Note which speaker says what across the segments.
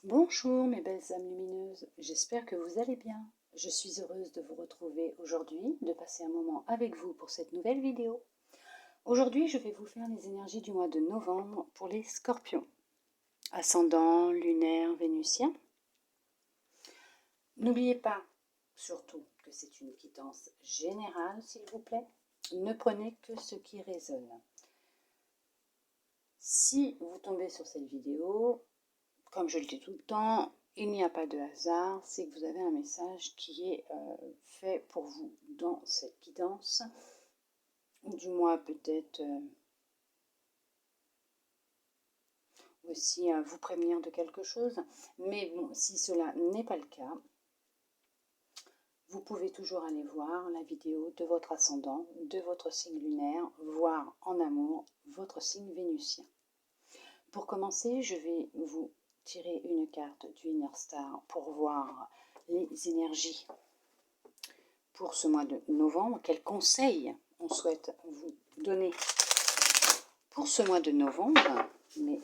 Speaker 1: Bonjour mes belles âmes lumineuses, j'espère que vous allez bien. Je suis heureuse de vous retrouver aujourd'hui, de passer un moment avec vous pour cette nouvelle vidéo. Aujourd'hui, je vais vous faire les énergies du mois de novembre pour les scorpions. Ascendant, lunaire, vénusien. N'oubliez pas, surtout, que c'est une quittance générale, s'il vous plaît. Ne prenez que ce qui résonne. Si vous tombez sur cette vidéo, comme je le dis tout le temps, il n'y a pas de hasard, c'est que vous avez un message qui est fait pour vous dans cette guidance, ou du moins peut-être aussi vous prévenir de quelque chose. Mais bon, si cela n'est pas le cas, vous pouvez toujours aller voir la vidéo de votre ascendant, de votre signe lunaire, voir en amour votre signe vénusien. Pour commencer, je vais vous tirer une carte du Inner Star pour voir les énergies pour ce mois de novembre. Quels conseils on souhaite vous donner pour ce mois de novembre, mes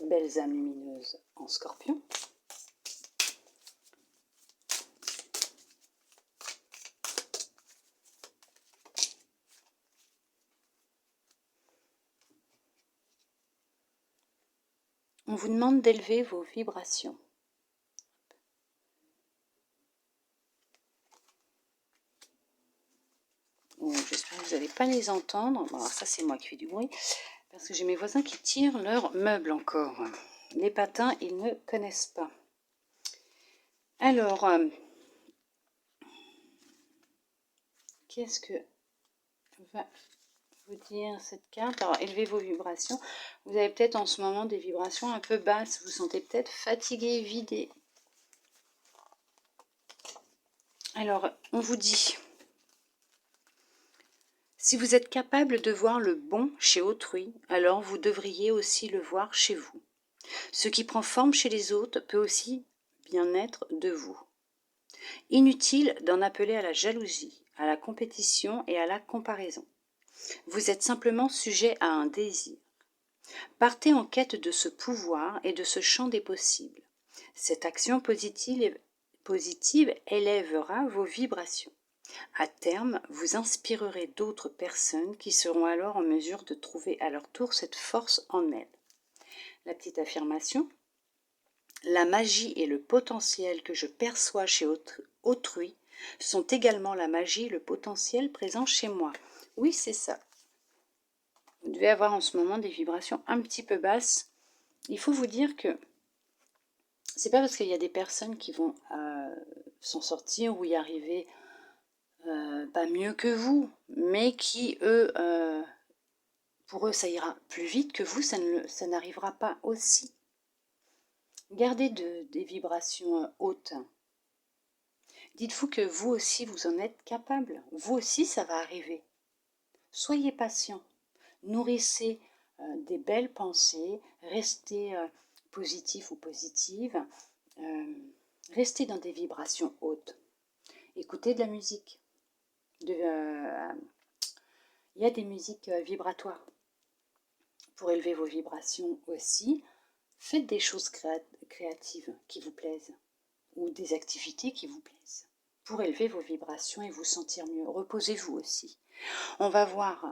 Speaker 1: belles âmes lumineuses en scorpion. On vous demande d'élever vos vibrations. J'espère que vous n'allez pas les entendre. Bon, alors ça, c'est moi qui fais du bruit, parce que j'ai mes voisins qui tirent leurs meubles encore. Les patins, ils ne connaissent pas. Alors, qu'est-ce que va vous dire cette carte? Alors, élevez vos vibrations. Vous avez peut-être en ce moment des vibrations un peu basses. Vous vous sentez peut-être fatigué, vidé. Alors, on vous dit, si vous êtes capable de voir le bon chez autrui, alors vous devriez aussi le voir chez vous. Ce qui prend forme chez les autres peut aussi bien être de vous. Inutile d'en appeler à la jalousie, à la compétition et à la comparaison. Vous êtes simplement sujet à un désir. Partez en quête de ce pouvoir et de ce champ des possibles. Cette action positive élèvera vos vibrations. À terme, vous inspirerez d'autres personnes qui seront alors en mesure de trouver à leur tour cette force en elles. La petite affirmation. La magie et le potentiel que je perçois chez autrui sont également la magie et le potentiel présent chez moi. Oui, c'est ça. Vous devez avoir en ce moment des vibrations un petit peu basses. Il faut vous dire que c'est pas parce qu'il y a des personnes qui vont s'en sortir ou y arriver pas mieux que vous, mais qui, eux, pour eux, ça ira plus vite que vous, ça n'arrivera pas aussi. Gardez des vibrations hautes. Dites-vous que vous aussi, vous en êtes capable. Vous aussi, ça va arriver. Soyez patient. Nourrissez des belles pensées. Restez positif ou positive. Restez dans des vibrations hautes. Écoutez de la musique. Il y a des musiques vibratoires. Pour élever vos vibrations aussi, faites des choses créatives qui vous plaisent ou des activités qui vous plaisent pour élever vos vibrations et vous sentir mieux. Reposez-vous aussi. On va voir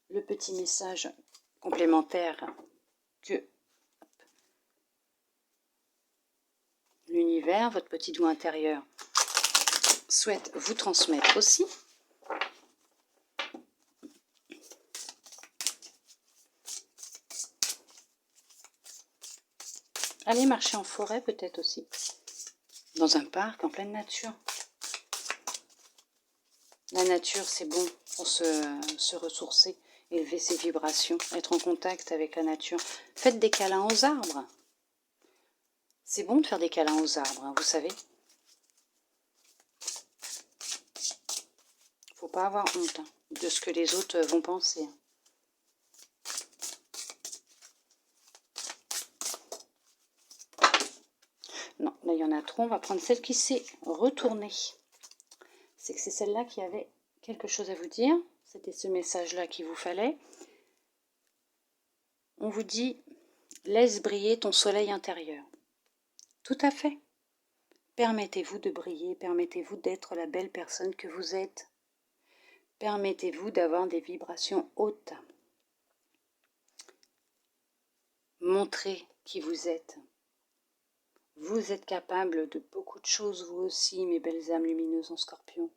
Speaker 1: le petit message complémentaire que l'univers, votre petit doigt intérieur, souhaite vous transmettre aussi. Allez marcher en forêt peut-être aussi, dans un parc, en pleine nature. La nature, c'est bon pour se ressourcer, élever ses vibrations, être en contact avec la nature. Faites des câlins aux arbres. C'est bon de faire des câlins aux arbres, hein, vous savez. Faut pas avoir honte de ce que les autres vont penser. Non, là il y en a trop, on va prendre celle qui s'est retournée. C'est que c'est celle-là qui avait quelque chose à vous dire. C'était ce message-là qu'il vous fallait. On vous dit, laisse briller ton soleil intérieur. Tout à fait. Permettez-vous de briller, permettez-vous d'être la belle personne que vous êtes. Permettez-vous d'avoir des vibrations hautes. Montrez qui vous êtes. Vous êtes capable de beaucoup de choses, vous aussi, mes belles âmes lumineuses en Scorpion.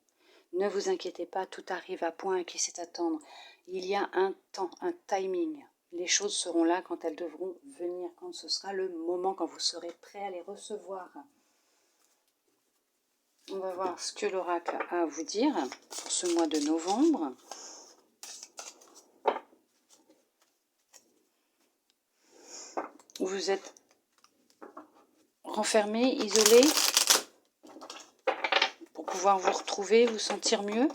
Speaker 1: Ne vous inquiétez pas, tout arrive à point, à qui sait attendre. Il y a un temps, un timing. Les choses seront là quand elles devront venir, quand ce sera le moment, quand vous serez prêt à les recevoir. On va voir ce que l'oracle a à vous dire pour ce mois de novembre. Vous êtes renfermé, isolé, pour pouvoir vous retrouver, vous sentir mieux.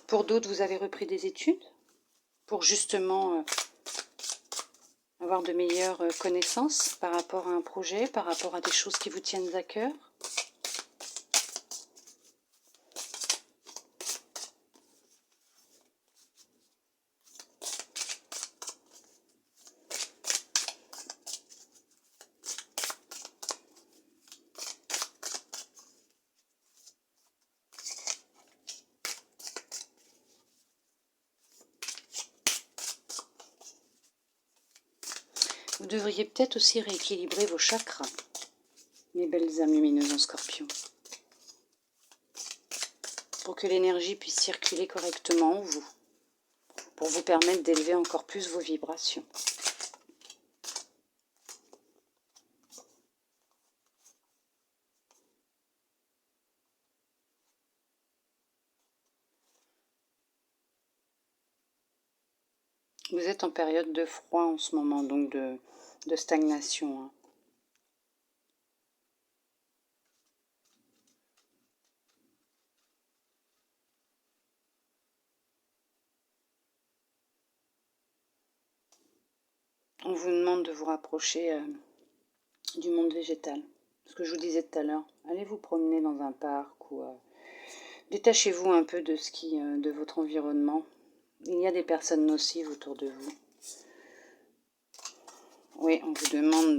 Speaker 1: Pour d'autres, vous avez repris des études pour justement avoir de meilleures connaissances par rapport à un projet, par rapport à des choses qui vous tiennent à cœur. Vous devriez peut-être aussi rééquilibrer vos chakras, mes belles âmes lumineuses en Scorpion, pour que l'énergie puisse circuler correctement en vous, pour vous permettre d'élever encore plus vos vibrations. Vous êtes en période de froid en ce moment, donc de stagnation, hein. On vous demande de vous rapprocher du monde végétal. Ce que je vous disais tout à l'heure, allez vous promener dans un parc ou détachez-vous un peu de de votre environnement. Il y a des personnes nocives autour de vous. Oui, on vous demande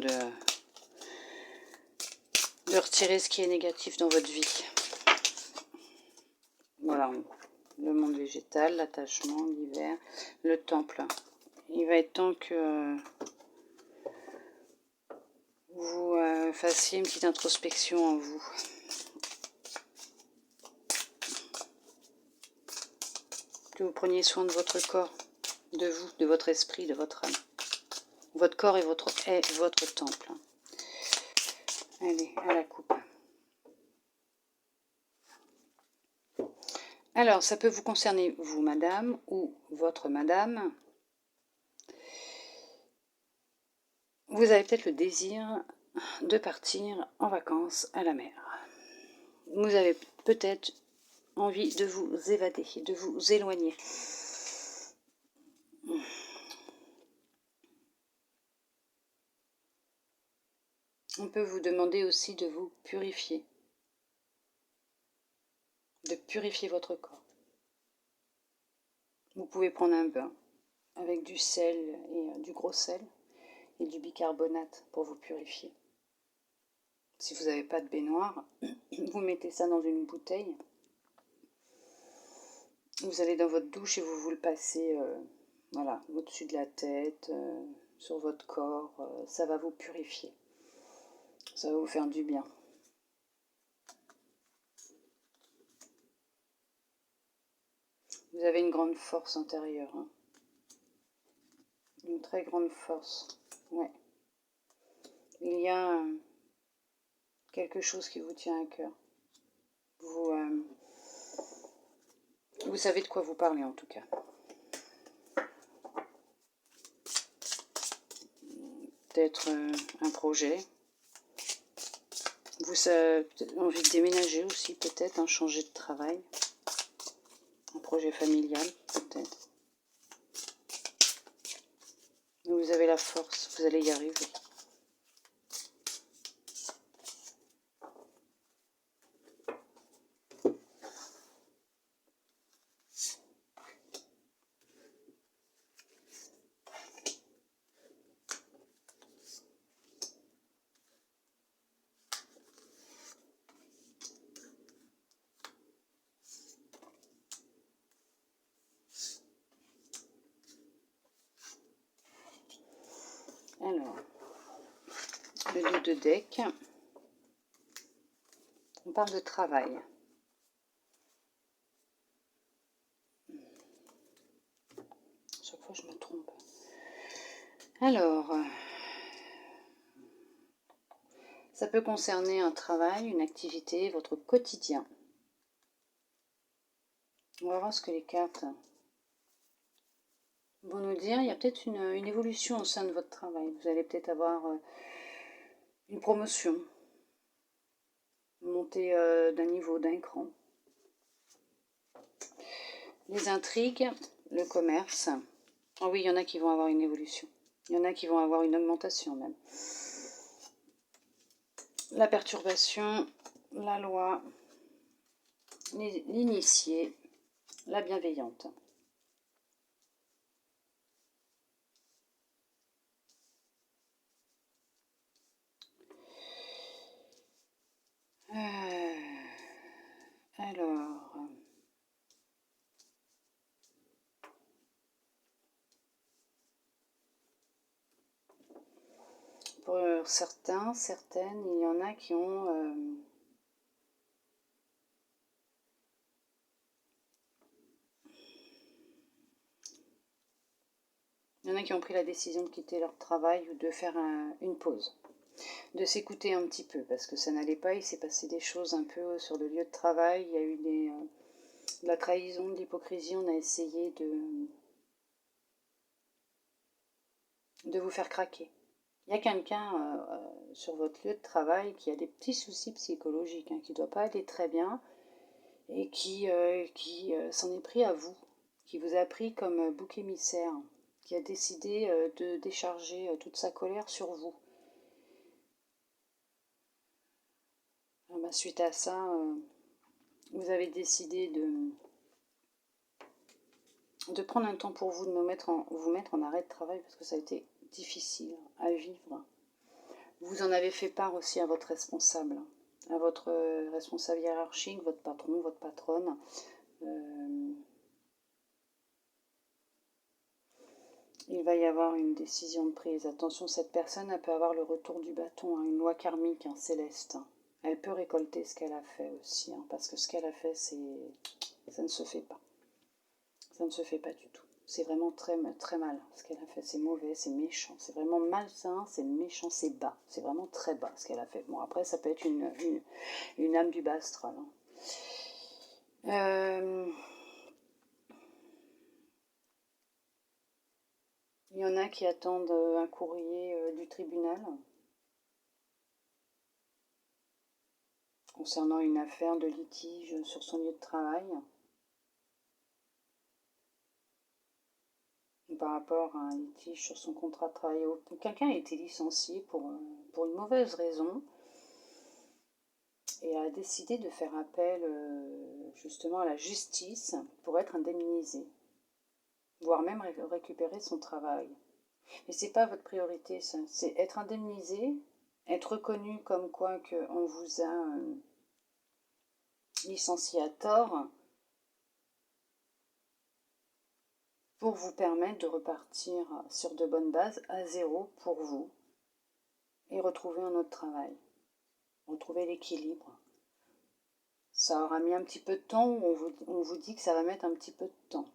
Speaker 1: de retirer ce qui est négatif dans votre vie. Voilà, le monde végétal, l'attachement, l'hiver, le temple. Il va être temps que vous fassiez une petite introspection en vous. Que vous preniez soin de votre corps, de vous, de votre esprit, de votre âme. Votre corps est votre temple. Allez, à la coupe. Alors, ça peut vous concerner, vous, madame, ou votre madame. Vous avez peut-être le désir de partir en vacances à la mer. Vous avez peut-être envie de vous évader, de vous éloigner. On peut vous demander aussi de vous purifier, de purifier votre corps. Vous pouvez prendre un bain avec du sel et du gros sel et du bicarbonate pour vous purifier. Si vous n'avez pas de baignoire, vous mettez ça dans une bouteille. Vous allez dans votre douche et vous le passez voilà, au-dessus de la tête, sur votre corps. Ça va vous purifier. Ça va vous faire du bien. Vous avez une grande force intérieure. Hein. Une très grande force. Ouais. Il y a quelque chose qui vous tient à cœur. Vous savez de quoi vous parlez en tout cas. Peut-être un projet. Vous avez envie de déménager aussi peut-être, hein, changer de travail. Un projet familial peut-être. Vous avez la force, vous allez y arriver. le 2 de deck. On parle de travail. Chaque fois, je me trompe. Alors, ça peut concerner un travail, une activité, votre quotidien. On va voir ce que les cartes vont nous dire. Il y a peut-être une évolution au sein de votre travail. Vous allez peut-être avoir une promotion, monter d'un niveau, d'un cran. Les intrigues, le commerce. Oh oui, il y en a qui vont avoir une évolution. Il y en a qui vont avoir une augmentation même. La perturbation, la loi, l'initié, la bienveillante. Alors, pour certains, certaines, il y en a qui ont il y en a qui ont pris la décision de quitter leur travail ou de faire une pause, de s'écouter un petit peu, parce que ça n'allait pas, il s'est passé des choses un peu sur le lieu de travail, il y a eu de la trahison, de l'hypocrisie, on a essayé de vous faire craquer. Il y a quelqu'un sur votre lieu de travail qui a des petits soucis psychologiques, qui ne doit pas aller très bien, et qui s'en est pris à vous, qui vous a pris comme bouc émissaire, qui a décidé de décharger toute sa colère sur vous. Suite à ça, vous avez décidé de prendre un temps pour vous, de vous mettre en arrêt de travail, parce que ça a été difficile à vivre. Vous en avez fait part aussi à votre responsable, à votre responsable hiérarchique, votre patron, votre patronne. Il va y avoir une décision de prise. Attention, cette personne, elle peut avoir le retour du bâton, une loi karmique, céleste. Elle peut récolter ce qu'elle a fait aussi, parce que ce qu'elle a fait, ça ne se fait pas. Ça ne se fait pas du tout. C'est vraiment très, très mal ce qu'elle a fait. C'est mauvais, c'est méchant. C'est vraiment malsain, c'est méchant, c'est bas. C'est vraiment très bas ce qu'elle a fait. Bon, après, ça peut être une âme du bas astral. Il y en a qui attendent un courrier du tribunal concernant une affaire de litige sur son lieu de travail. Par rapport à un litige sur son contrat de travail. Quelqu'un a été licencié pour une mauvaise raison et a décidé de faire appel justement à la justice pour être indemnisé, voire même récupérer son travail. Mais c'est pas votre priorité, ça. C'est être indemnisé, être reconnu comme quoi qu'on vous a licencié à tort, pour vous permettre de repartir sur de bonnes bases, à zéro pour vous, et retrouver un autre travail, retrouver l'équilibre. Ça aura mis un petit peu de temps, on vous dit que ça va mettre un petit peu de temps.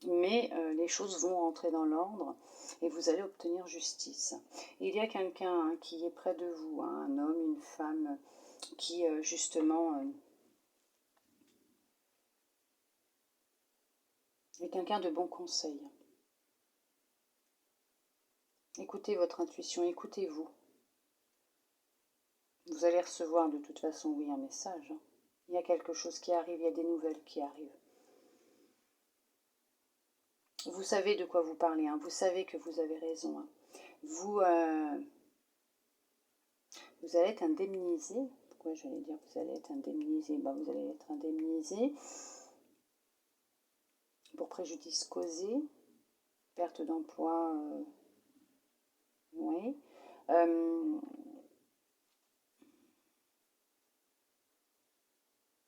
Speaker 1: Mais les choses vont rentrer dans l'ordre et vous allez obtenir justice. Il y a quelqu'un qui est près de vous, un homme, une femme, qui justement est quelqu'un de bon conseil. Écoutez votre intuition, écoutez-vous. Vous allez recevoir de toute façon, oui, un message. Il y a quelque chose qui arrive, il y a des nouvelles qui arrivent. Vous savez de quoi vous parlez, vous savez que vous avez raison. Vous allez être indemnisé. Pourquoi j'allais dire vous allez être indemnisé? Vous allez être indemnisé pour préjudice causé, perte d'emploi, oui.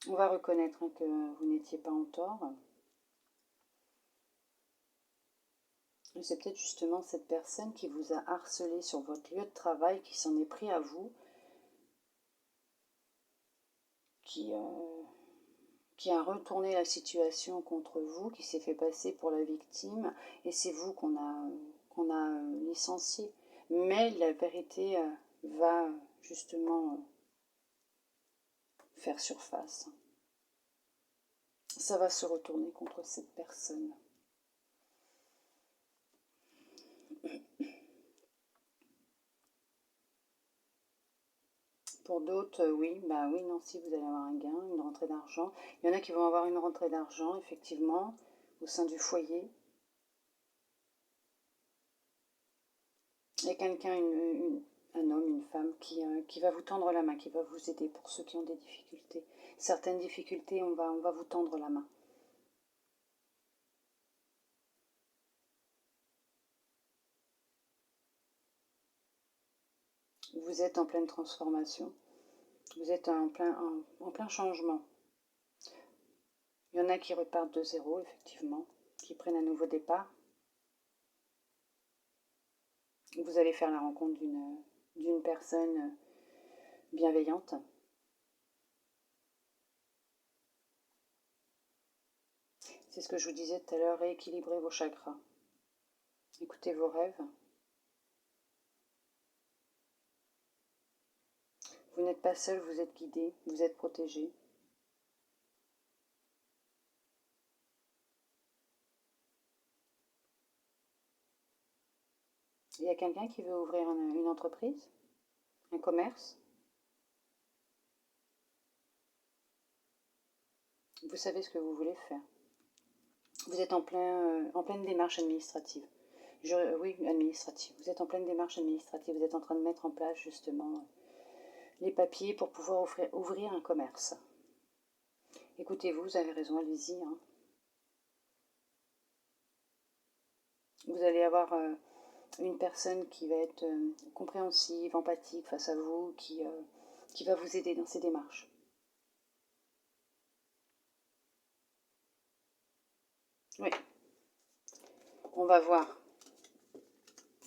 Speaker 1: On va reconnaître que vous n'étiez pas en tort. c'est peut-être justement cette personne qui vous a harcelé sur votre lieu de travail, qui s'en est pris à vous, qui a retourné la situation contre vous, qui s'est fait passer pour la victime, et c'est vous qu'on a licencié. Mais la vérité va justement faire surface. Ça va se retourner contre cette personne. Pour d'autres, oui, bah oui, non, si vous allez avoir un gain, une rentrée d'argent. Il y en a qui vont avoir une rentrée d'argent, effectivement, au sein du foyer. Il y a quelqu'un, un homme, une femme, qui va vous tendre la main, qui va vous aider pour ceux qui ont des difficultés. Certaines difficultés, on va vous tendre la main. Vous êtes en pleine transformation. Vous êtes en plein changement. Il y en a qui repartent de zéro, effectivement, qui prennent un nouveau départ. Vous allez faire la rencontre d'une personne bienveillante. C'est ce que je vous disais tout à l'heure, rééquilibrez vos chakras. Écoutez vos rêves. Vous n'êtes pas seul, vous êtes guidé, vous êtes protégé. Il y a quelqu'un qui veut ouvrir une entreprise, un commerce. Vous savez ce que vous voulez faire. Vous êtes en pleine démarche administrative. Oui, administrative. Vous êtes en pleine démarche administrative. Vous êtes en train de mettre en place justement les papiers pour pouvoir ouvrir un commerce. Écoutez-vous, vous avez raison, allez-y. Hein. Vous allez avoir une personne qui va être compréhensive, empathique face à vous, qui va vous aider dans ces démarches. Oui. On va voir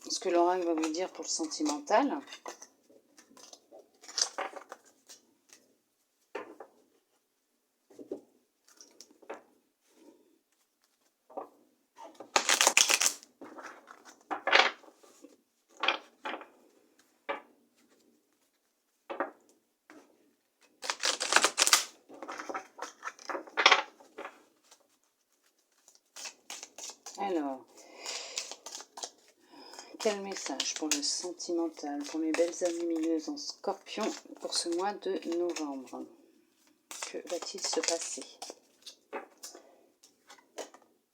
Speaker 1: ce que l'oracle va vous dire pour le sentimental. Alors, quel message pour le sentimental, pour mes belles âmes lumineuses en Scorpion pour ce mois de novembre? Que va-t-il se passer?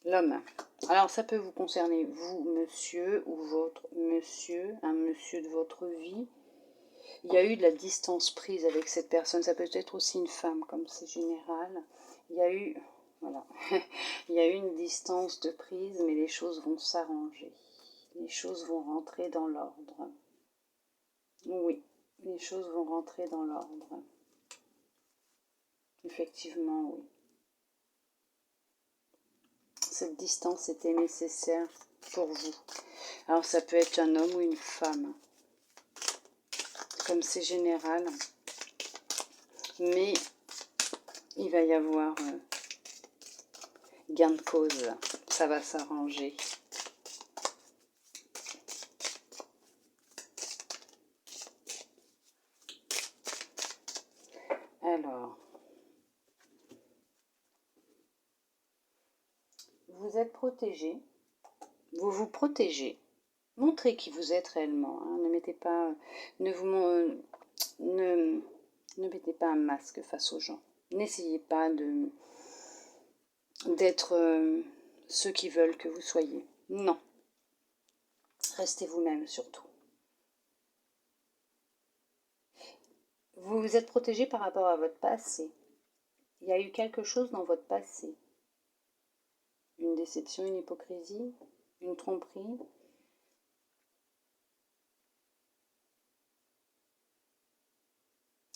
Speaker 1: L'homme. Alors, ça peut vous concerner, vous, monsieur, ou votre monsieur, un monsieur de votre vie. Il y a eu de la distance prise avec cette personne. Ça peut être aussi une femme, comme c'est général. Il y a eu, voilà, il y a eu une distance de prise, mais les choses vont s'arranger. Les choses vont rentrer dans l'ordre. Oui, les choses vont rentrer dans l'ordre. Effectivement, oui. Cette distance était nécessaire pour vous. Alors ça peut être un homme ou une femme. Comme c'est général. Mais il va y avoir gain de cause. Ça va s'arranger. Alors, vous êtes protégé. Vous vous protégez. Montrez qui vous êtes réellement. Hein. Ne mettez pas, ne mettez pas un masque face aux gens. N'essayez pas d'être ceux qui veulent que vous soyez. Non. Restez vous-même surtout. Vous vous êtes protégé par rapport à votre passé. Il y a eu quelque chose dans votre passé. Une déception, une hypocrisie, une tromperie.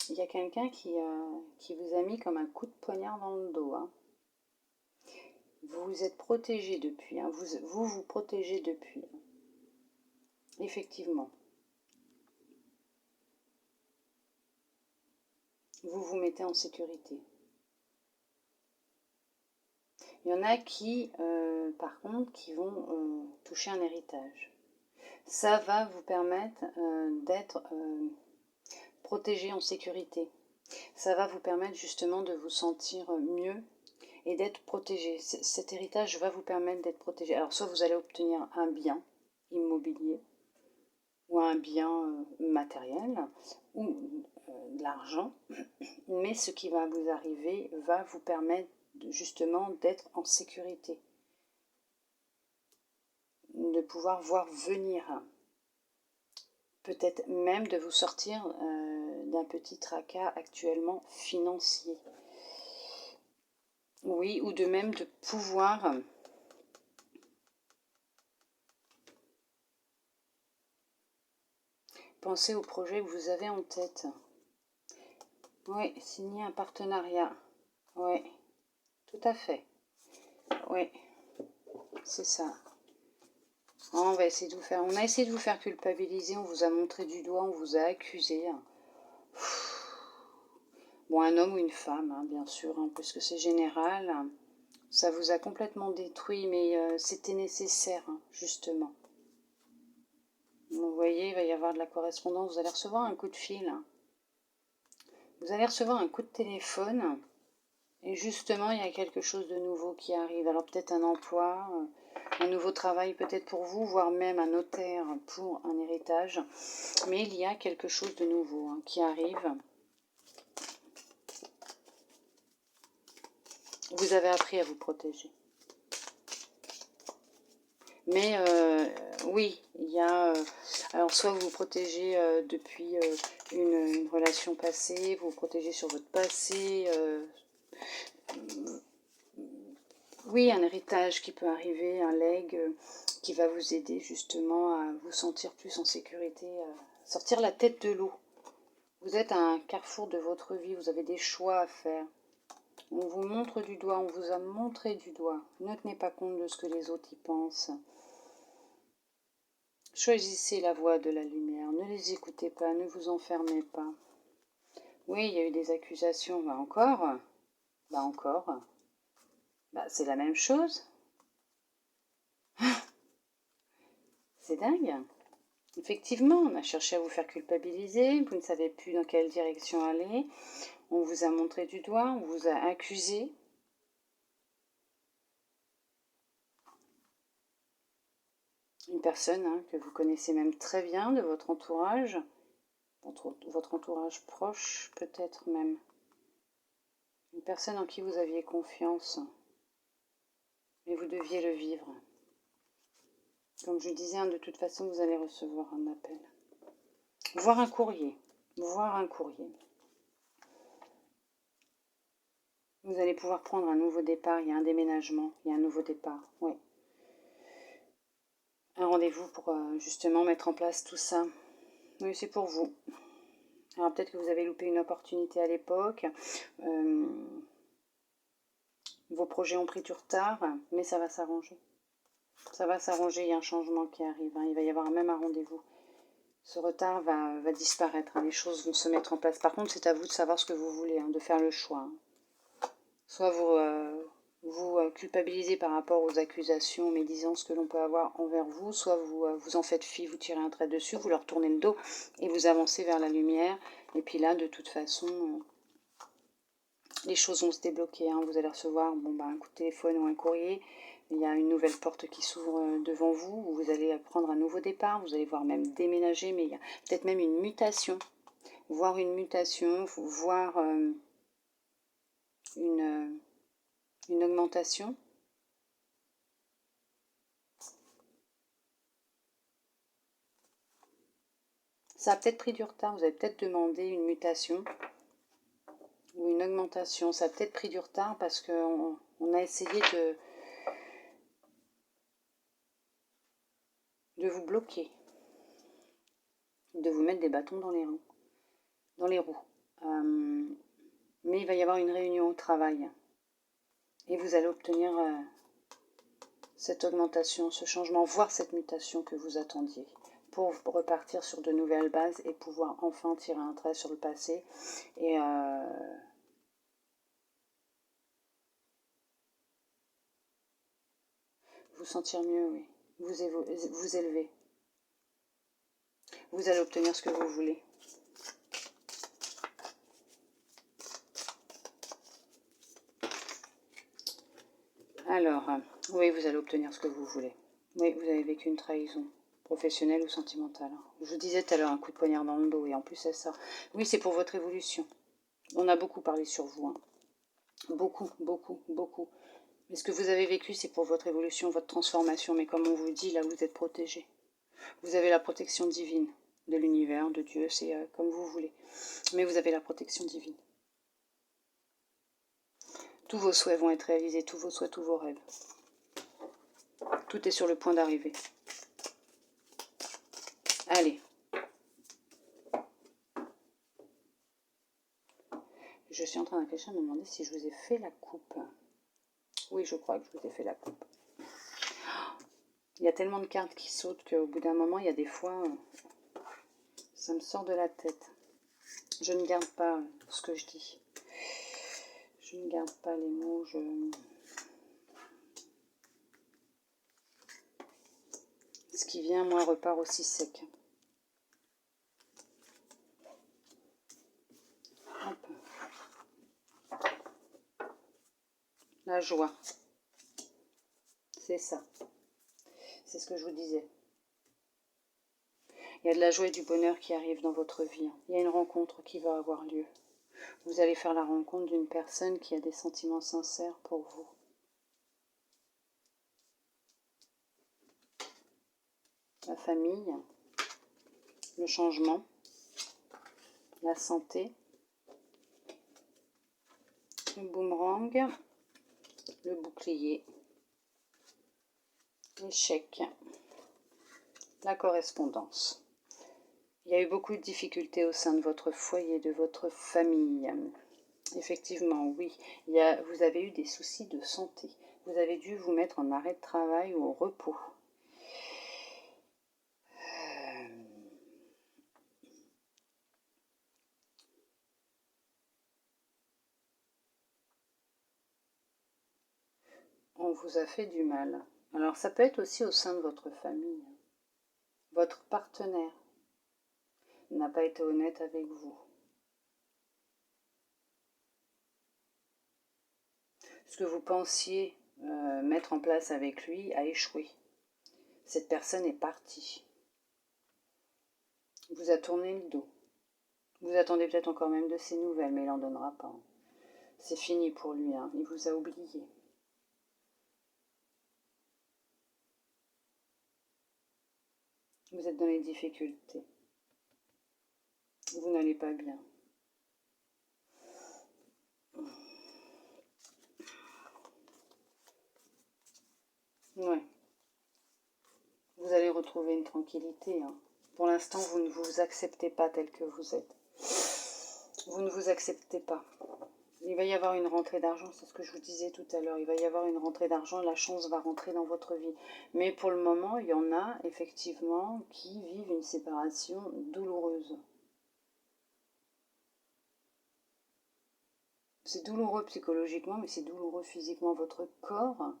Speaker 1: Il y a quelqu'un qui vous a mis comme un coup de poignard dans le dos. Hein. Vous vous êtes protégé depuis, hein. Vous protégez depuis. Effectivement. Vous vous mettez en sécurité. Il y en a qui, par contre, qui vont toucher un héritage. Ça va vous permettre d'être protégé en sécurité. Ça va vous permettre justement de vous sentir mieux et d'être protégé. Cet héritage va vous permettre d'être protégé. Alors soit vous allez obtenir un bien immobilier ou un bien matériel ou de l'argent, mais ce qui va vous arriver va vous permettre justement d'être en sécurité, de pouvoir voir venir, peut-être même de vous sortir d'un petit tracas actuellement financier. Oui, ou de même de pouvoir penser au projet que vous avez en tête. Oui, signer un partenariat. Oui, tout à fait. Oui, c'est ça. On va essayer de vous faire. On a essayé de vous faire culpabiliser, on vous a montré du doigt, on vous a accusé. Bon, un homme ou une femme, hein, bien sûr, hein, parce que c'est général. Ça vous a complètement détruit, mais c'était nécessaire, hein, justement. Vous voyez, il va y avoir de la correspondance. Vous allez recevoir un coup de fil. Vous allez recevoir un coup de téléphone. Et justement, il y a quelque chose de nouveau qui arrive. Alors peut-être un emploi, un nouveau travail peut-être pour vous, voire même un notaire pour un héritage. Mais il y a quelque chose de nouveau hein, qui arrive. Vous avez appris à vous protéger. Mais oui, il y a... alors soit vous vous protégez depuis une relation passée, vous vous protégez sur votre passé. Oui, un héritage qui peut arriver, un legs qui va vous aider justement à vous sentir plus en sécurité, à sortir la tête de l'eau. Vous êtes à un carrefour de votre vie, vous avez des choix à faire. On vous montre du doigt, on vous a montré du doigt. Ne tenez pas compte de ce que les autres y pensent. Choisissez la voie de la lumière, ne les écoutez pas, ne vous enfermez pas. Oui, il y a eu des accusations, encore. C'est la même chose. C'est dingue. Effectivement, on a cherché à vous faire culpabiliser, vous ne savez plus dans quelle direction aller, on vous a montré du doigt, on vous a accusé. Une personne hein, que vous connaissez même très bien de votre entourage, votre entourage proche peut-être même. Une personne en qui vous aviez confiance, mais vous deviez le vivre. Comme je disais, de toute façon, vous allez recevoir un appel. Voir un courrier. Voir un courrier. Vous allez pouvoir prendre un nouveau départ. Il y a un déménagement. Il y a un nouveau départ. Oui. Un rendez-vous pour justement mettre en place tout ça. Oui, c'est pour vous. Alors peut-être que vous avez loupé une opportunité à l'époque. Vos projets ont pris du retard, mais ça va s'arranger. Ça va s'arranger, il y a un changement qui arrive. Hein. Il va y avoir même un rendez-vous. Ce retard va disparaître. Hein. Les choses vont se mettre en place. Par contre, c'est à vous de savoir ce que vous voulez, hein, de faire le choix. Hein. Soit vous culpabilisez par rapport aux accusations, médisances que l'on peut avoir envers vous, soit vous en faites fi, vous tirez un trait dessus, vous leur tournez le dos et vous avancez vers la lumière. Et puis là, de toute façon, les choses vont se débloquer. Hein. Vous allez recevoir un coup de téléphone ou un courrier. Il y a une nouvelle porte qui s'ouvre devant vous. Vous allez prendre un nouveau départ. Vous allez voir même déménager, mais il y a peut-être même une mutation. Voir une mutation, voir une augmentation. Ça a peut-être pris du retard, vous avez peut-être demandé une mutation ou une augmentation. Ça a peut-être pris du retard parce qu'on a essayé de vous bloquer, de vous mettre des bâtons dans les roues. Mais il va y avoir une réunion au travail et vous allez obtenir cette augmentation, ce changement, voire cette mutation que vous attendiez, pour repartir sur de nouvelles bases et pouvoir enfin tirer un trait sur le passé et vous sentir mieux, oui. Vous élever. Vous allez obtenir ce que vous voulez. Alors, oui, vous allez obtenir ce que vous voulez. Oui, vous avez vécu une trahison, professionnelle ou sentimentale. Je vous disais tout à l'heure, un coup de poignard dans le dos, et en plus c'est ça. Oui, c'est pour votre évolution. On a beaucoup parlé sur vous. Hein. Beaucoup, beaucoup, beaucoup. Mais ce que vous avez vécu, c'est pour votre évolution, votre transformation. Mais comme on vous dit, là, vous êtes protégé. Vous avez la protection divine de l'univers, de Dieu, c'est comme vous voulez. Mais vous avez la protection divine. Tous vos souhaits vont être réalisés, tous vos souhaits, tous vos rêves. Tout est sur le point d'arriver. Allez. Je suis en train de réfléchir à me demander si je vous ai fait la coupe. Oui, je crois que je vous ai fait la coupe. Il y a tellement de cartes qui sautent qu'au bout d'un moment, il y a des fois, ça me sort de la tête. Je ne garde pas ce que je dis. Je ne garde pas les mots, Ce qui vient, moi, repart aussi sec. Hop. La joie. C'est ça. C'est ce que je vous disais. Il y a de la joie et du bonheur qui arrivent dans votre vie. Il y a une rencontre qui va avoir lieu. Vous allez faire la rencontre d'une personne qui a des sentiments sincères pour vous. La famille, le changement, la santé, le boomerang, le bouclier, l'échec, la correspondance. Il y a eu beaucoup de difficultés au sein de votre foyer, de votre famille. Effectivement, oui. Vous avez eu des soucis de santé. Vous avez dû vous mettre en arrêt de travail ou au repos. On vous a fait du mal. Alors ça peut être aussi au sein de votre famille. Votre partenaire n'a pas été honnête avec vous. Ce que vous pensiez mettre en place avec lui a échoué. Cette personne est partie. Vous a tourné le dos. Vous attendez peut-être encore même de ses nouvelles, mais il n'en donnera pas. C'est fini pour lui, hein. Il vous a oublié. Vous êtes dans les difficultés. Vous n'allez pas bien. Ouais. Vous allez retrouver une tranquillité. Hein. Pour l'instant, vous ne vous acceptez pas tel que vous êtes. Vous ne vous acceptez pas. Il va y avoir une rentrée d'argent, c'est ce que je vous disais tout à l'heure. Il va y avoir une rentrée d'argent, la chance va rentrer dans votre vie. Mais pour le moment, il y en a effectivement qui vivent une séparation douloureuse. C'est douloureux psychologiquement, mais c'est douloureux physiquement. Votre corps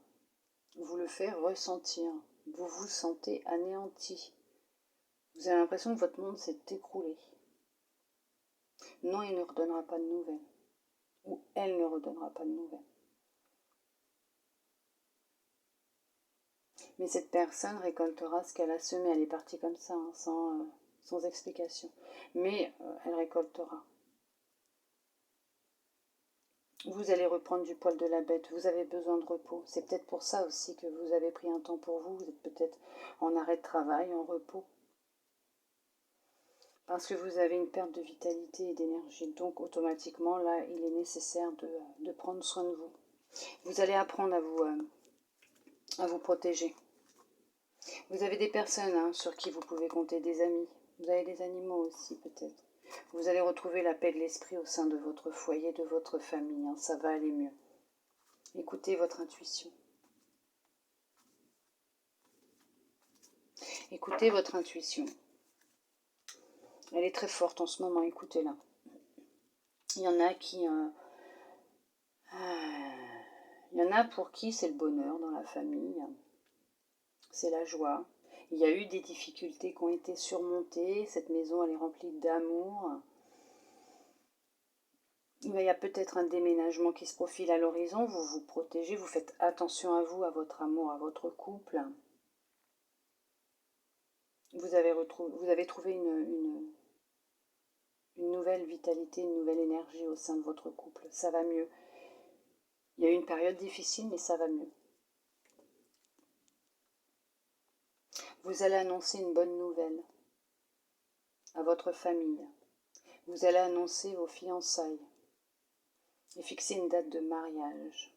Speaker 1: vous le fait ressentir. Vous vous sentez anéanti. Vous avez l'impression que votre monde s'est écroulé. Non, il ne redonnera pas de nouvelles. Ou elle ne redonnera pas de nouvelles. Mais cette personne récoltera ce qu'elle a semé. Elle est partie comme ça, hein, sans explication. Mais elle récoltera. Vous allez reprendre du poil de la bête. Vous avez besoin de repos. C'est peut-être pour ça aussi que vous avez pris un temps pour vous. Vous êtes peut-être en arrêt de travail, en repos. Parce que vous avez une perte de vitalité et d'énergie. Donc automatiquement, là, il est nécessaire de prendre soin de vous. Vous allez apprendre à vous protéger. Vous avez des personnes sur qui vous pouvez compter, des amis. Vous avez des animaux aussi peut-être. Vous allez retrouver la paix de l'esprit au sein de votre foyer, de votre famille. Ça va aller mieux. Écoutez votre intuition. Écoutez votre intuition. Elle est très forte en ce moment, écoutez-la. Il y en a qui... il y en a pour qui c'est le bonheur dans la famille. C'est la joie. Il y a eu des difficultés qui ont été surmontées. Cette maison, elle est remplie d'amour. Il y a peut-être un déménagement qui se profile à l'horizon. Vous vous protégez, vous faites attention à vous, à votre amour, à votre couple. Vous avez trouvé une nouvelle vitalité, une nouvelle énergie au sein de votre couple. Ça va mieux. Il y a eu une période difficile, mais ça va mieux. Vous allez annoncer une bonne nouvelle à votre famille. Vous allez annoncer vos fiançailles et fixer une date de mariage.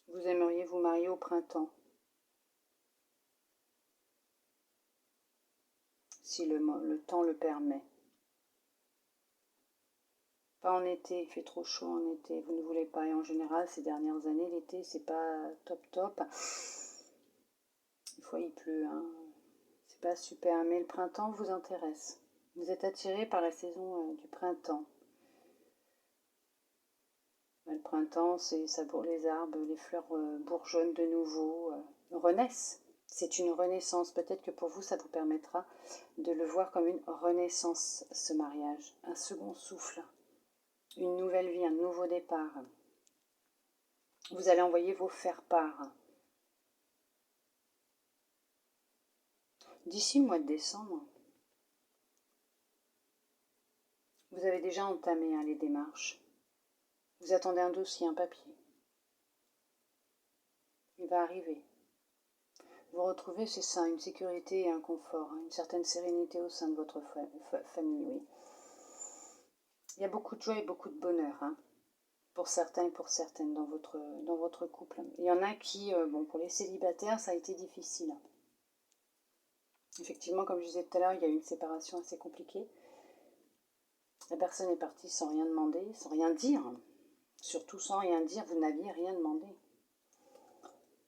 Speaker 1: Vous aimeriez vous marier au printemps, si le temps le permet. Pas en été, il fait trop chaud en été, vous ne voulez pas. Et en général, ces dernières années, l'été, c'est pas top. Des fois, il pleut, hein. C'est pas super. Mais le printemps vous intéresse. Vous êtes attiré par la saison du printemps. Le printemps, c'est ça pour les arbres, les fleurs bourgeonnent de nouveau, renaissent. C'est une renaissance. Peut-être que pour vous, ça vous permettra de le voir comme une renaissance, ce mariage. Un second souffle, une nouvelle vie, un nouveau départ. Vous allez envoyer vos faire-part. D'ici le mois de décembre, vous avez déjà entamé les démarches. Vous attendez un dossier, un papier. Il va arriver. Vous retrouvez, c'est ça, une sécurité et un confort, une certaine sérénité au sein de votre famille, oui. Il y a beaucoup de joie et beaucoup de bonheur, pour certains et pour certaines dans votre couple. Il y en a qui, pour les célibataires, ça a été difficile. Effectivement, comme je disais tout à l'heure, il y a eu une séparation assez compliquée. La personne est partie sans rien demander, sans rien dire. Surtout sans rien dire, vous n'aviez rien demandé.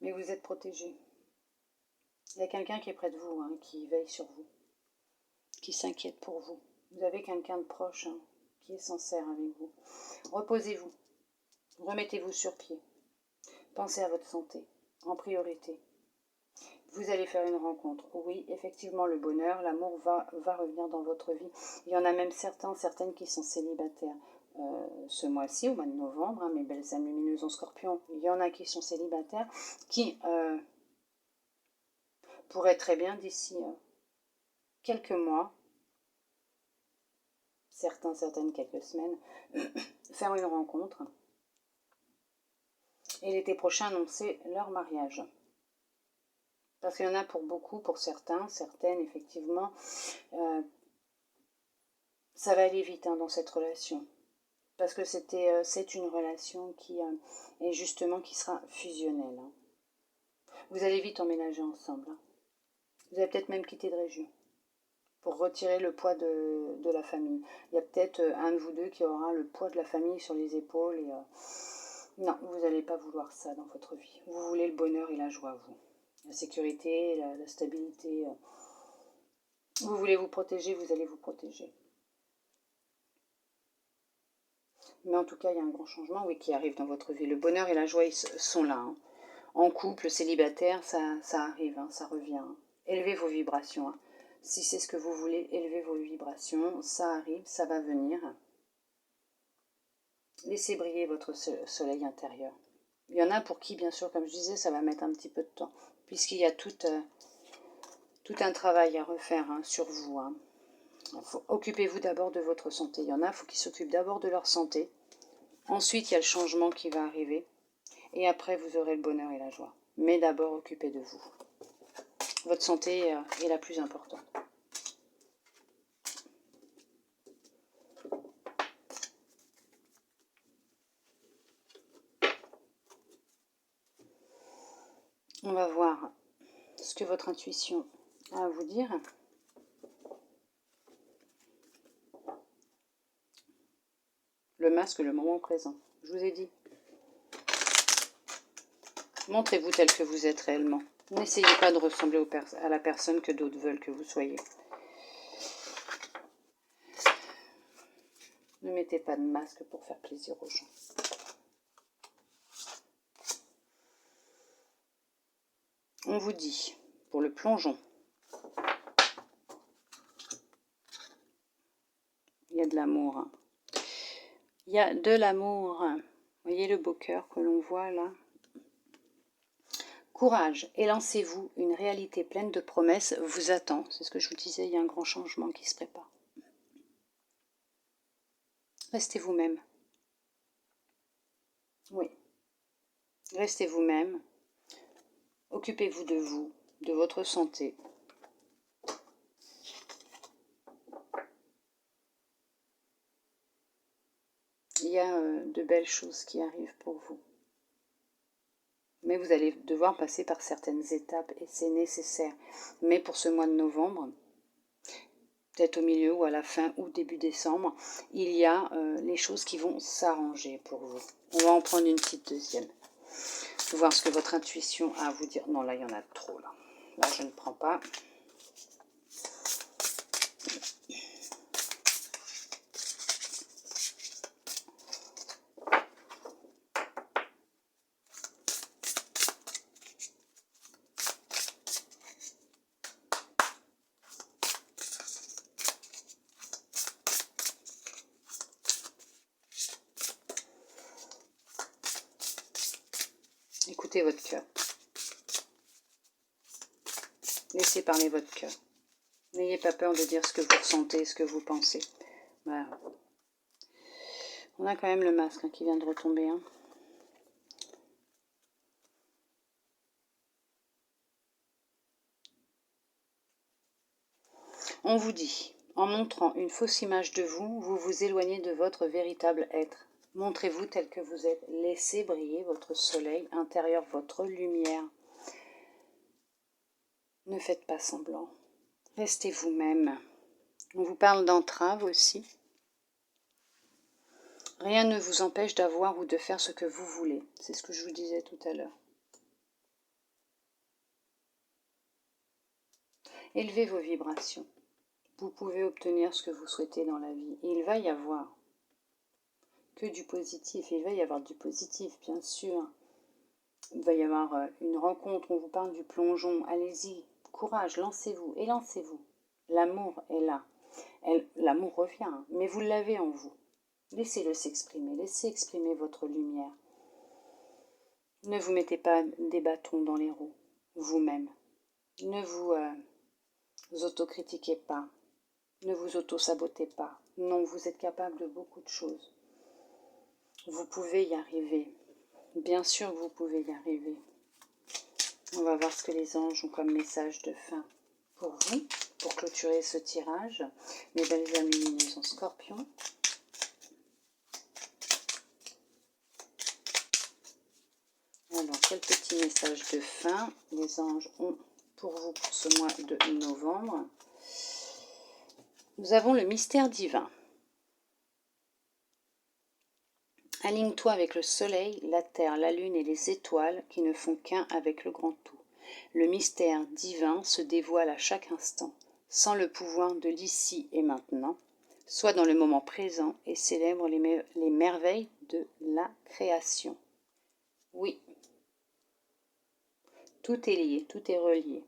Speaker 1: Mais vous êtes protégé. Il y a quelqu'un qui est près de vous, qui veille sur vous, qui s'inquiète pour vous. Vous avez quelqu'un de proche qui est sincère avec vous. Reposez-vous. Remettez-vous sur pied. Pensez à votre santé, en priorité. Vous allez faire une rencontre. Oui, effectivement, le bonheur, l'amour va revenir dans votre vie. Il y en a même certaines qui sont célibataires. Ce mois-ci, au mois de novembre, mes belles âmes lumineuses en scorpion, il y en a qui sont célibataires, qui pourraient très bien d'ici quelques mois, certaines quelques semaines, faire une rencontre et l'été prochain annoncer leur mariage. Parce qu'il y en a pour beaucoup, pour certaines, effectivement, ça va aller vite dans cette relation. Parce que c'est une relation qui est justement qui sera fusionnelle. Vous allez vite emménager ensemble. Vous allez peut-être même quitter de région pour retirer le poids de la famille. Il y a peut-être un de vous deux qui aura le poids de la famille sur les épaules. Et, non, vous n'allez pas vouloir ça dans votre vie. Vous voulez le bonheur et la joie, vous. La sécurité, la stabilité. Vous voulez vous protéger, vous allez vous protéger. Mais en tout cas, il y a un grand changement, oui, qui arrive dans votre vie. Le bonheur et la joie, ils sont là. En couple, célibataire, ça arrive, ça revient. Élevez vos vibrations. Si c'est ce que vous voulez, élevez vos vibrations. Ça arrive, ça va venir. Laissez briller votre soleil intérieur. Il y en a pour qui, bien sûr, comme je disais, ça va mettre un petit peu de temps, puisqu'il y a tout un travail à refaire sur vous. Occupez-vous d'abord de votre santé. Il y en a, il faut qu'ils s'occupent d'abord de leur santé. Ensuite, il y a le changement qui va arriver. Et après, vous aurez le bonheur et la joie. Mais d'abord, occupez de vous. Votre santé est la plus importante. On va voir ce que votre intuition a à vous dire. le masque, le moment présent. Je vous ai dit. Montrez-vous tel que vous êtes réellement. N'essayez pas de ressembler à la personne que d'autres veulent que vous soyez. Ne mettez pas de masque pour faire plaisir aux gens. On vous dit, pour le plongeon, il y a de l'amour. Hein. Il y a de l'amour. Vous voyez le beau cœur que l'on voit là? Courage et lancez-vous, une réalité pleine de promesses vous attend. C'est ce que je vous disais, il y a un grand changement qui se prépare. Restez vous-même. Oui. Restez vous-même. Occupez-vous, de votre santé. Il y a de belles choses qui arrivent pour vous. Mais vous allez devoir passer par certaines étapes et c'est nécessaire. Mais pour ce mois de novembre, peut-être au milieu ou à la fin ou début décembre, il y a les choses qui vont s'arranger pour vous. On va en prendre une petite deuxième. Voir ce que votre intuition a à vous dire. Non, là, il y en a trop. Là, je ne prends pas. Écoutez votre cœur. Laissez parler votre cœur. N'ayez pas peur de dire ce que vous ressentez, ce que vous pensez. Voilà. On a quand même le masque qui vient de retomber. Hein. On vous dit, en montrant une fausse image de vous, vous vous éloignez de votre véritable être. Montrez-vous tel que vous êtes. Laissez briller votre soleil intérieur, votre lumière. Ne faites pas semblant. Restez vous-même. On vous parle d'entrave aussi. Rien ne vous empêche d'avoir ou de faire ce que vous voulez. C'est ce que je vous disais tout à l'heure. Élevez vos vibrations. Vous pouvez obtenir ce que vous souhaitez dans la vie. Et il va y avoir que du positif. Il va y avoir du positif, bien sûr. Il va y avoir une rencontre. On vous parle du plongeon. Allez-y. Courage, lancez-vous et lancez-vous. L'amour est là. L'amour revient, mais vous l'avez en vous. Laissez-le s'exprimer. Laissez exprimer votre lumière. Ne vous mettez pas des bâtons dans les roues, vous-même. Ne vous autocritiquez pas. Ne vous auto-sabotez pas. Non, vous êtes capable de beaucoup de choses. Vous pouvez y arriver. Bien sûr que vous pouvez y arriver. On va voir ce que les anges ont comme message de fin pour vous, pour clôturer ce tirage. Mes belles âmes lumineuses en Scorpion. Alors, quel petit message de fin les anges ont pour vous pour ce mois de novembre? Nous avons le mystère divin. Aligne-toi avec le soleil, la terre, la lune et les étoiles qui ne font qu'un avec le grand tout. Le mystère divin se dévoile à chaque instant, sans le pouvoir de l'ici et maintenant. Sois dans le moment présent et célèbre les merveilles de la création. Oui, tout est lié, tout est relié.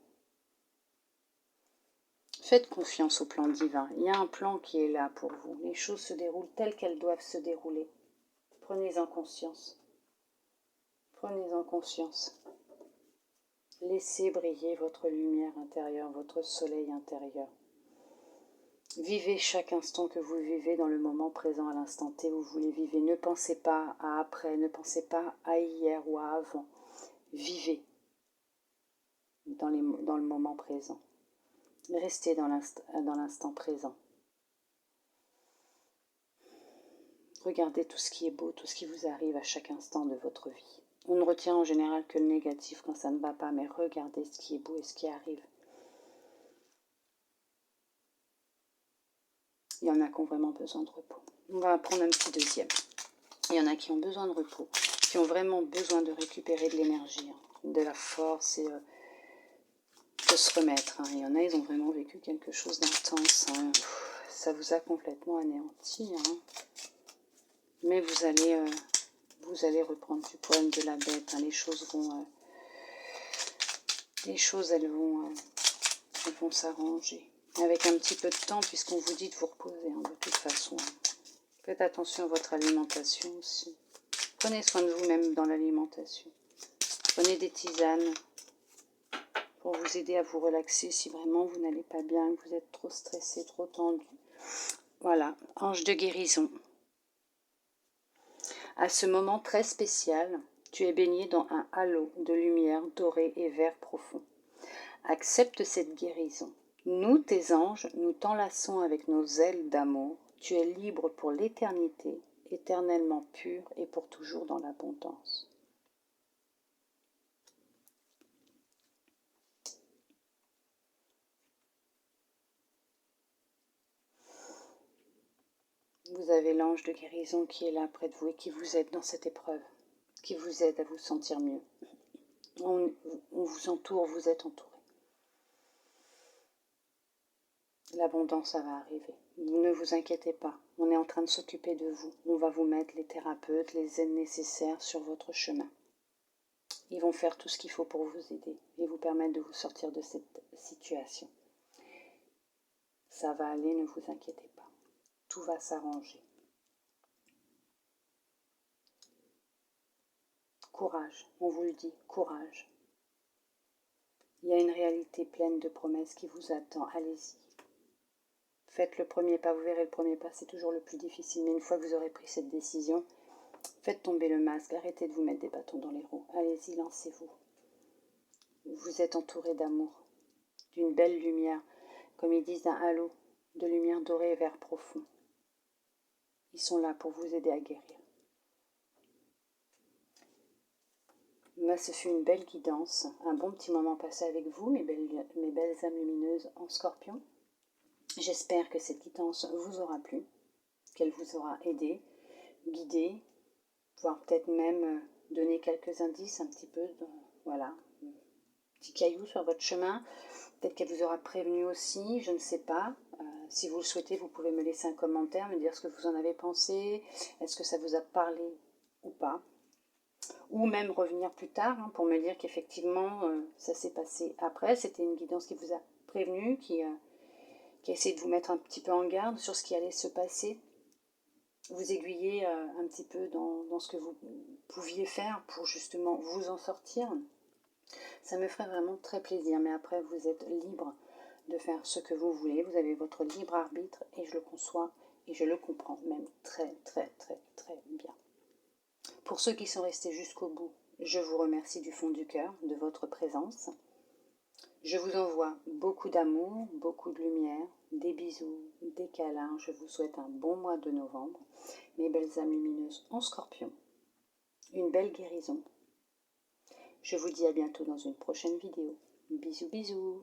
Speaker 1: Faites confiance au plan divin. Il y a un plan qui est là pour vous. Les choses se déroulent telles qu'elles doivent se dérouler. Prenez-en conscience. Prenez-en conscience. Laissez briller votre lumière intérieure, votre soleil intérieur. Vivez chaque instant que vous vivez dans le moment présent, à l'instant T où vous les vivez. Ne pensez pas à après, ne pensez pas à hier ou à avant. Vivez dans le moment présent. Restez dans l'instant présent. Regardez tout ce qui est beau, tout ce qui vous arrive à chaque instant de votre vie. On ne retient en général que le négatif quand ça ne va pas, mais regardez ce qui est beau et ce qui arrive. Il y en a qui ont vraiment besoin de repos. On va prendre un petit deuxième. Il y en a qui ont besoin de repos, qui ont vraiment besoin de récupérer de l'énergie, de la force et de se remettre. Il y en a, ils ont vraiment vécu quelque chose d'intense. Ça vous a complètement anéanti. Mais vous allez reprendre du poil de la bête. Les choses vont... elles vont s'arranger. Avec un petit peu de temps, puisqu'on vous dit de vous reposer, de toute façon. Faites attention à votre alimentation aussi. Prenez soin de vous-même dans l'alimentation. Prenez des tisanes pour vous aider à vous relaxer si vraiment vous n'allez pas bien, que vous êtes trop stressé, trop tendu. Voilà, ange de guérison. À ce moment très spécial, tu es baigné dans un halo de lumière dorée et vert profond. Accepte cette guérison. Nous, tes anges, nous t'enlaçons avec nos ailes d'amour. Tu es libre pour l'éternité, éternellement pur et pour toujours dans l'abondance. Vous avez l'ange de guérison qui est là près de vous et qui vous aide dans cette épreuve, qui vous aide à vous sentir mieux. On vous entoure, vous êtes entouré. L'abondance, ça va arriver. Ne vous inquiétez pas, on est en train de s'occuper de vous. On va vous mettre les thérapeutes, les aides nécessaires sur votre chemin. Ils vont faire tout ce qu'il faut pour vous aider et vous permettre de vous sortir de cette situation. Ça va aller, ne vous inquiétez pas. Tout va s'arranger. Courage, on vous le dit, courage. Il y a une réalité pleine de promesses qui vous attend, allez-y. Faites le premier pas, vous verrez le premier pas, c'est toujours le plus difficile. Mais une fois que vous aurez pris cette décision, faites tomber le masque, arrêtez de vous mettre des bâtons dans les roues. Allez-y, lancez-vous. Vous êtes entouré d'amour, d'une belle lumière, comme ils disent, d'un halo de lumière dorée et vert profond. Ils sont là pour vous aider à guérir. Là, ce fut une belle guidance, un bon petit moment passé avec vous, mes belles âmes lumineuses en Scorpion. J'espère que cette guidance vous aura plu, qu'elle vous aura aidé, guidé, voire peut-être même donné quelques indices un petit peu, voilà, un petit caillou sur votre chemin. Peut-être qu'elle vous aura prévenu aussi, je ne sais pas. Si vous le souhaitez, vous pouvez me laisser un commentaire, me dire ce que vous en avez pensé, est-ce que ça vous a parlé ou pas. Ou même revenir plus tard pour me dire qu'effectivement ça s'est passé après. C'était une guidance qui vous a prévenu, qui a essayé de vous mettre un petit peu en garde sur ce qui allait se passer. Vous aiguiller un petit peu dans ce que vous pouviez faire pour justement vous en sortir. Ça me ferait vraiment très plaisir, mais après vous êtes libre de faire ce que vous voulez. Vous avez votre libre arbitre et je le conçois et je le comprends même très très très très bien. Pour ceux qui sont restés jusqu'au bout, je vous remercie du fond du cœur de votre présence. Je vous envoie beaucoup d'amour, beaucoup de lumière, des bisous, des câlins. Je vous souhaite un bon mois de novembre. Mes belles âmes lumineuses en Scorpion. Une belle guérison. Je vous dis à bientôt dans une prochaine vidéo. Bisous bisous.